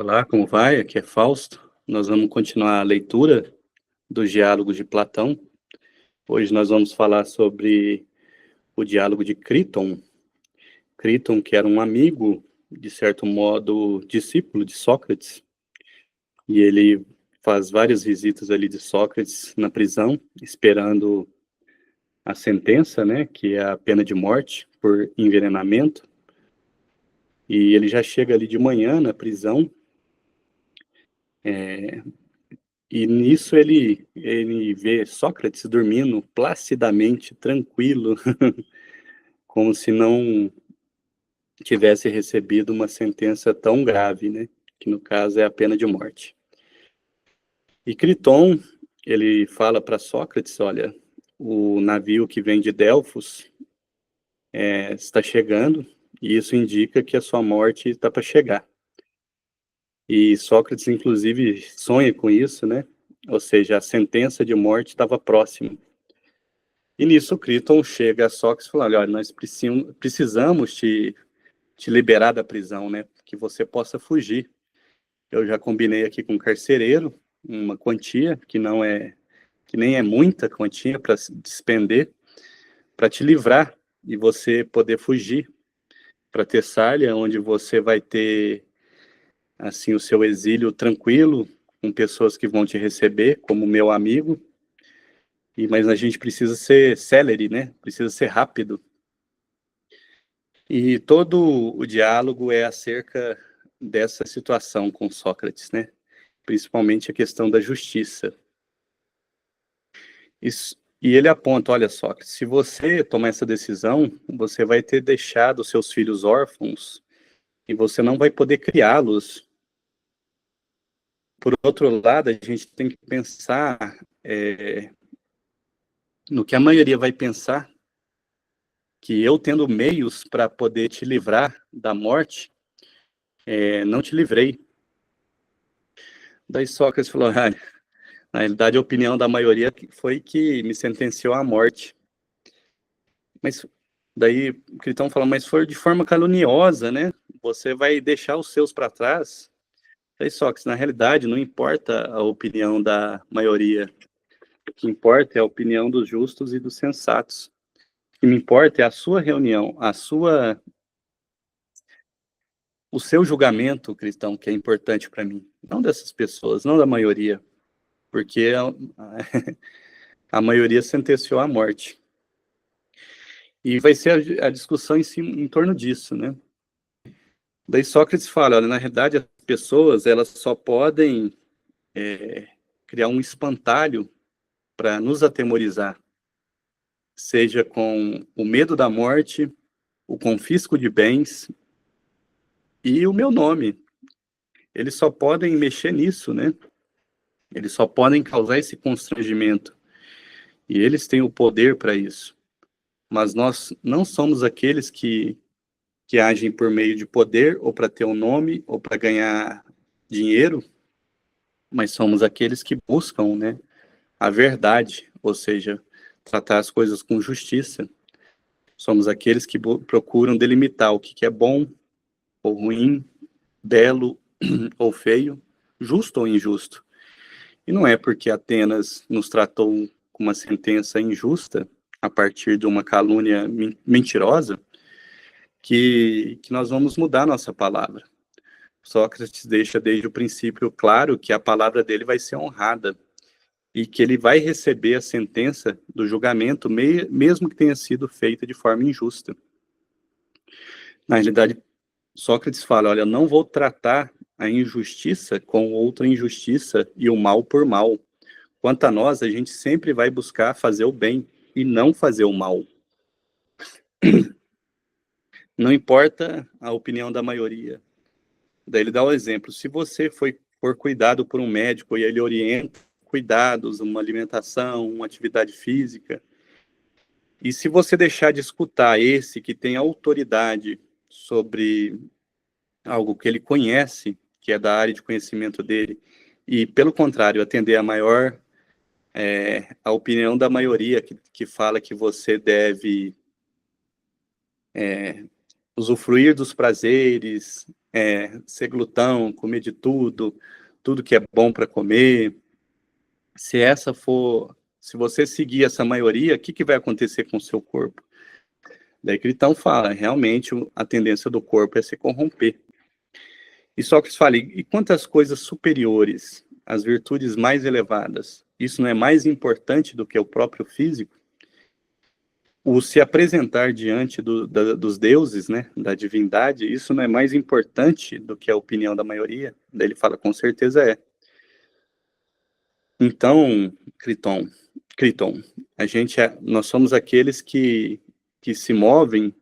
Olá, como vai? Aqui é Fausto. Nós vamos continuar a leitura dos diálogos de Platão. Hoje nós vamos falar sobre o diálogo de Críton. Críton, que era um amigo, de certo modo, discípulo de Sócrates, e ele faz várias visitas ali de Sócrates na prisão, esperando a sentença, né, que é a pena de morte por envenenamento. E ele já chega ali de manhã na prisão. E nisso ele vê Sócrates dormindo placidamente, tranquilo, como se não tivesse recebido uma sentença tão grave, né? Que no caso é a pena de morte. E Criton, ele fala para Sócrates, olha, o navio que vem de Delfos está chegando, e isso indica que a sua morte está para chegar. E Sócrates, inclusive, sonha com isso, né? Ou seja, a sentença de morte estava próxima. E nisso, Criton chega a Sócrates e fala, olha, nós precisamos te liberar da prisão, né? Que você possa fugir. Eu já combinei aqui com o carcereiro uma quantia, que nem é muita quantia para despender, para te livrar e você poder fugir para Tessália, onde você vai ter, assim, o seu exílio tranquilo, com pessoas que vão te receber, como meu amigo. Mas a gente precisa ser célere, né? Precisa ser rápido. E todo o diálogo é acerca dessa situação com Sócrates, né? Principalmente a questão da justiça. E ele aponta, olha, Sócrates, se você tomar essa decisão, você vai ter deixado seus filhos órfãos e você não vai poder criá-los. Por outro lado, a gente tem que pensar no que a maioria vai pensar, que eu tendo meios para poder te livrar da morte, não te livrei. Daí Sócrates falou, olha, na realidade a opinião da maioria foi que me sentenciou à morte. Mas daí Critão fala, mas foi de forma caluniosa, né? Você vai deixar os seus para trás. Daí Sócrates, na realidade, não importa a opinião da maioria. O que importa é a opinião dos justos e dos sensatos. O que me importa é a sua reunião, o seu julgamento, cristão, que é importante para mim. Não dessas pessoas, não da maioria. Porque a maioria sentenciou à morte. E vai ser a discussão em torno disso, né? Daí Sócrates fala, olha, na realidade as pessoas elas só podem criar um espantalho para nos atemorizar, seja com o medo da morte, o confisco de bens e o meu nome. Eles só podem mexer nisso, né? Eles só podem causar esse constrangimento. E eles têm o poder para isso. Mas nós não somos aqueles que agem por meio de poder, ou para ter um nome, ou para ganhar dinheiro, mas somos aqueles que buscam, né, a verdade, ou seja, tratar as coisas com justiça. Somos aqueles que procuram delimitar o que é bom ou ruim, belo ou feio, justo ou injusto. E não é porque Atenas nos tratou com uma sentença injusta, a partir de uma calúnia mentirosa, que nós vamos mudar nossa palavra. Sócrates deixa desde o princípio claro que a palavra dele vai ser honrada e que ele vai receber a sentença do julgamento, mesmo que tenha sido feita de forma injusta. Na realidade, Sócrates fala, olha, não vou tratar a injustiça com outra injustiça e o mal por mal. Quanto a nós, a gente sempre vai buscar fazer o bem e não fazer o mal. Não importa a opinião da maioria. Daí ele dá o exemplo, se você for cuidado por um médico e ele orienta cuidados, uma alimentação, uma atividade física, e se você deixar de escutar esse que tem autoridade sobre algo que ele conhece, que é da área de conhecimento dele, e pelo contrário, atender a opinião da maioria que fala que você deve usufruir dos prazeres, ser glutão, comer de tudo, tudo que é bom para comer. Se você seguir essa maioria, o que, que vai acontecer com o seu corpo? Daí que então fala, realmente a tendência do corpo é se corromper. E Sócrates fala, e quantas coisas superiores, as virtudes mais elevadas, isso não é mais importante do que o próprio físico? O se apresentar diante dos deuses, né, da divindade, isso não é mais importante do que a opinião da maioria? Daí ele fala, com certeza é. Então, Criton, nós somos aqueles que se movem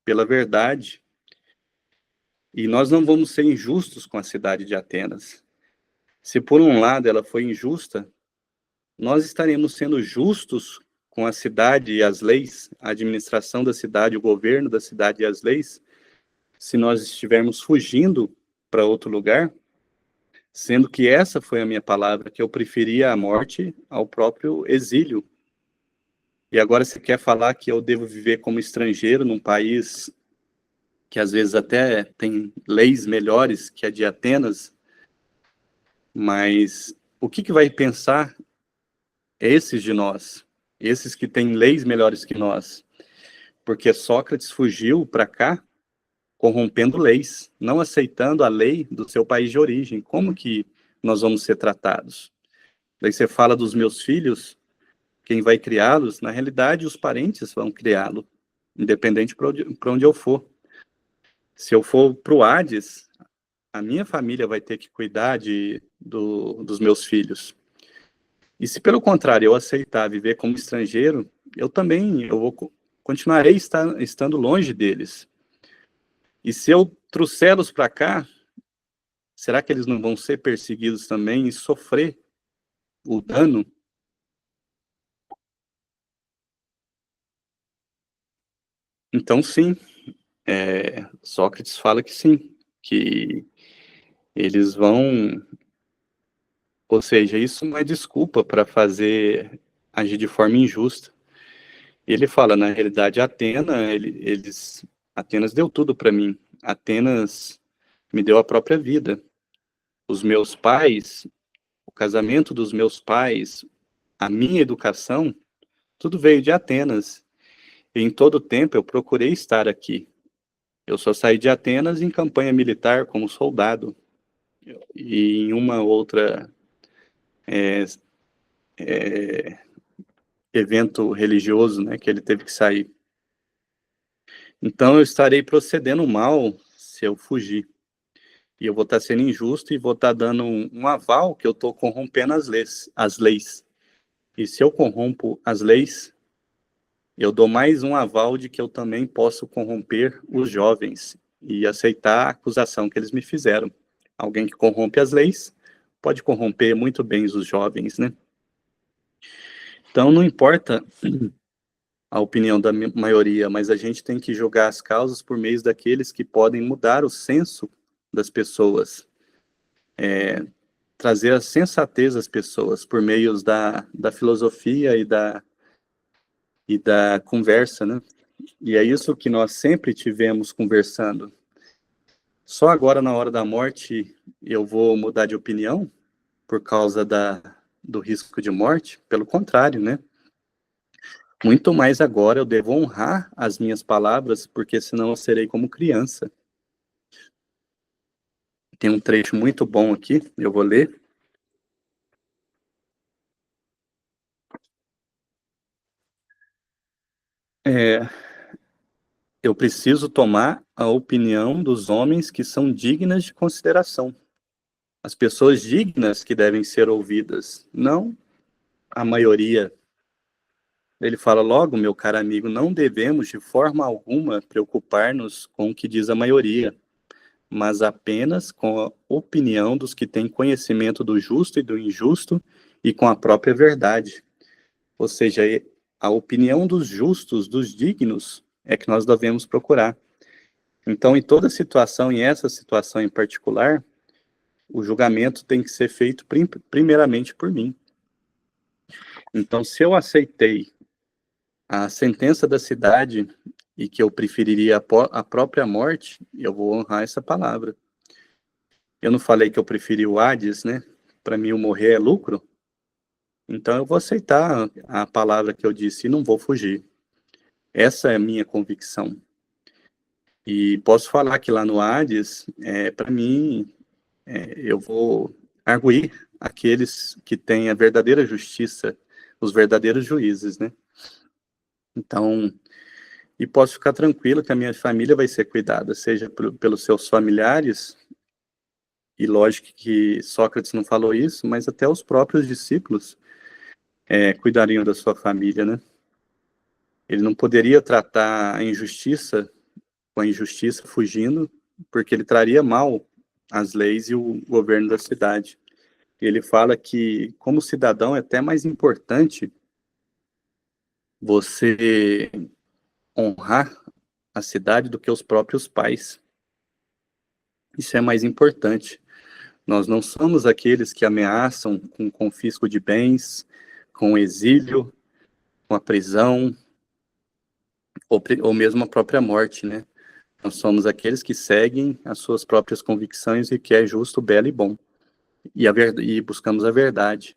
pela verdade, e nós não vamos ser injustos com a cidade de Atenas. Se por um lado ela foi injusta, nós estaremos sendo justos com a cidade e as leis, a administração da cidade, o governo da cidade e as leis, se nós estivermos fugindo para outro lugar, sendo que essa foi a minha palavra, que eu preferia a morte ao próprio exílio. E agora você quer falar que eu devo viver como estrangeiro num país que às vezes até tem leis melhores que a de Atenas, mas o que vai pensar esses de nós, esses que têm leis melhores que nós? Porque Sócrates fugiu para cá corrompendo leis, não aceitando a lei do seu país de origem. Como que nós vamos ser tratados? Daí você fala dos meus filhos, quem vai criá-los, na realidade os parentes vão criá-lo, independente para onde eu for. Se eu for para o Hades, a minha família vai ter que cuidar dos meus filhos. E se pelo contrário eu aceitar viver como estrangeiro, continuarei estando longe deles. E se eu trouxê-los para cá, será que eles não vão ser perseguidos também e sofrer o dano? Então, sim, Sócrates fala que sim, que eles vão... Ou seja, isso não é desculpa para agir de forma injusta. Ele fala, na realidade, Atenas deu tudo para mim. Atenas me deu a própria vida. Os meus pais, o casamento dos meus pais, a minha educação, tudo veio de Atenas. E em todo o tempo eu procurei estar aqui. Eu só saí de Atenas em campanha militar como soldado. E em uma outra evento religioso, né, que ele teve que sair. Então eu estarei procedendo mal se eu fugir. E eu vou estar sendo injusto e vou estar dando um aval que eu estou corrompendo as leis. E se eu corrompo as leis, eu dou mais um aval de que eu também posso corromper os jovens e aceitar a acusação que eles me fizeram. Alguém que corrompe as leis pode corromper muito bem os jovens, né? Então não importa a opinião da maioria, mas a gente tem que julgar as causas por meio daqueles que podem mudar o senso das pessoas, trazer a sensatez às pessoas por meio da filosofia e da conversa, né? E é isso que nós sempre tivemos conversando. Só agora, na hora da morte, eu vou mudar de opinião por causa do risco de morte? Pelo contrário, né? Muito mais agora eu devo honrar as minhas palavras, porque senão eu serei como criança. Tem um trecho muito bom aqui, eu vou ler. Eu preciso tomar a opinião dos homens que são dignas de consideração. As pessoas dignas que devem ser ouvidas, não a maioria. Ele fala logo, meu caro amigo, não devemos de forma alguma preocupar-nos com o que diz a maioria, mas apenas com a opinião dos que têm conhecimento do justo e do injusto e com a própria verdade. Ou seja, a opinião dos justos, dos dignos, é que nós devemos procurar. Então, em toda situação, e essa situação em particular, o julgamento tem que ser feito primeiramente por mim. Então, se eu aceitei a sentença da cidade e que eu preferiria a própria morte, eu vou honrar essa palavra. eu não falei que eu preferi o Hades, né? Para mim, o morrer é lucro. Então, eu vou aceitar a palavra que eu disse e não vou fugir. Essa é a minha convicção. E posso falar que lá no Hades, para mim, eu vou arguir aqueles que têm a verdadeira justiça, os verdadeiros juízes, né? Então, e posso ficar tranquilo que a minha família vai ser cuidada, seja pelos seus familiares, e lógico que Sócrates não falou isso, mas até os próprios discípulos cuidariam da sua família, né? Ele não poderia tratar a injustiça com a injustiça fugindo, porque ele traria mal as leis e o governo da cidade. Ele fala que, como cidadão, é até mais importante você honrar a cidade do que os próprios pais. Isso é mais importante. Nós não somos aqueles que ameaçam com confisco de bens, com exílio, com a prisão, ou mesmo a própria morte, né? Nós somos aqueles que seguem as suas próprias convicções e que é justo, belo e bom. E buscamos a verdade.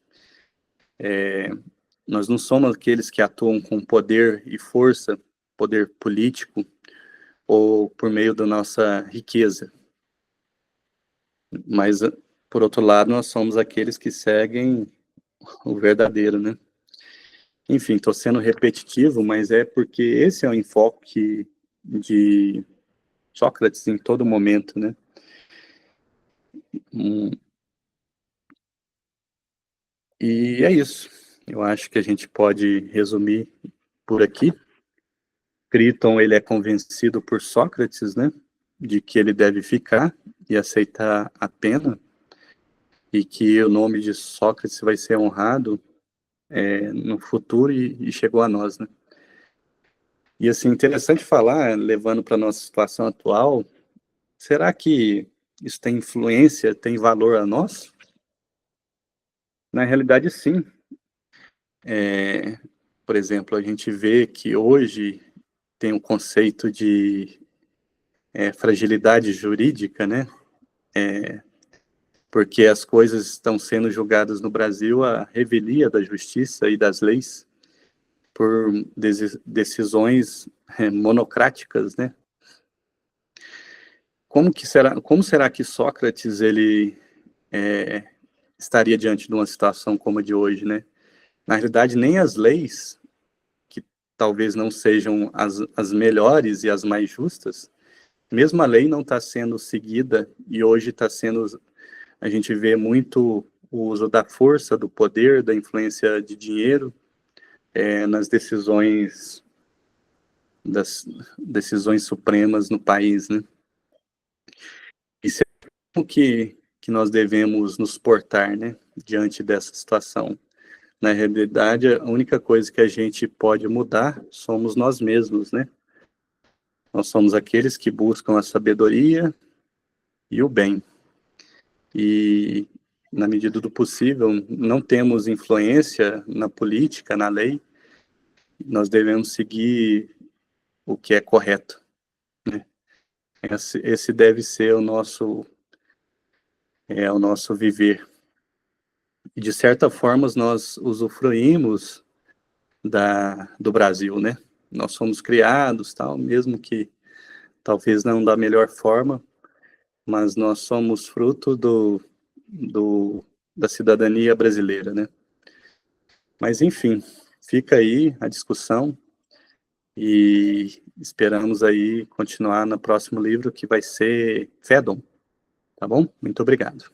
Nós não somos aqueles que atuam com poder e força, poder político, ou por meio da nossa riqueza. Mas, por outro lado, nós somos aqueles que seguem o verdadeiro, né? Enfim, estou sendo repetitivo, mas é porque esse é o enfoque de Sócrates em todo momento, né? E é isso. Eu acho que a gente pode resumir por aqui. Criton, ele é convencido por Sócrates, né? De que ele deve ficar e aceitar a pena, e que o nome de Sócrates vai ser honrado no futuro e chegou a nós, né? E assim, interessante falar, levando para a nossa situação atual, será que isso tem influência, tem valor a nós? Na realidade, sim. Por exemplo, a gente vê que hoje tem um conceito de fragilidade jurídica, né? Porque as coisas estão sendo julgadas no Brasil à revelia da justiça e das leis por decisões monocráticas, né? Como será que Sócrates ele estaria diante de uma situação como a de hoje, né? Na realidade, nem as leis, que talvez não sejam as melhores e as mais justas, mesmo a lei não está sendo seguida, e hoje está sendo, a gente vê muito o uso da força, do poder, da influência de dinheiro nas das decisões supremas no país, né? Isso é como que nós devemos nos portar, né, diante dessa situação. Na realidade, a única coisa que a gente pode mudar somos nós mesmos, né? Nós somos aqueles que buscam a sabedoria e o bem. E, na medida do possível, não temos influência na política, na lei, nós devemos seguir o que é correto, né? Esse deve ser o nosso viver. E, de certa forma, nós usufruímos do Brasil, né? Nós somos criados, tal, mesmo que talvez não da melhor forma, mas nós somos fruto da cidadania brasileira, né? Mas, enfim, fica aí a discussão e esperamos aí continuar no próximo livro, que vai ser Fédon, tá bom? Muito obrigado.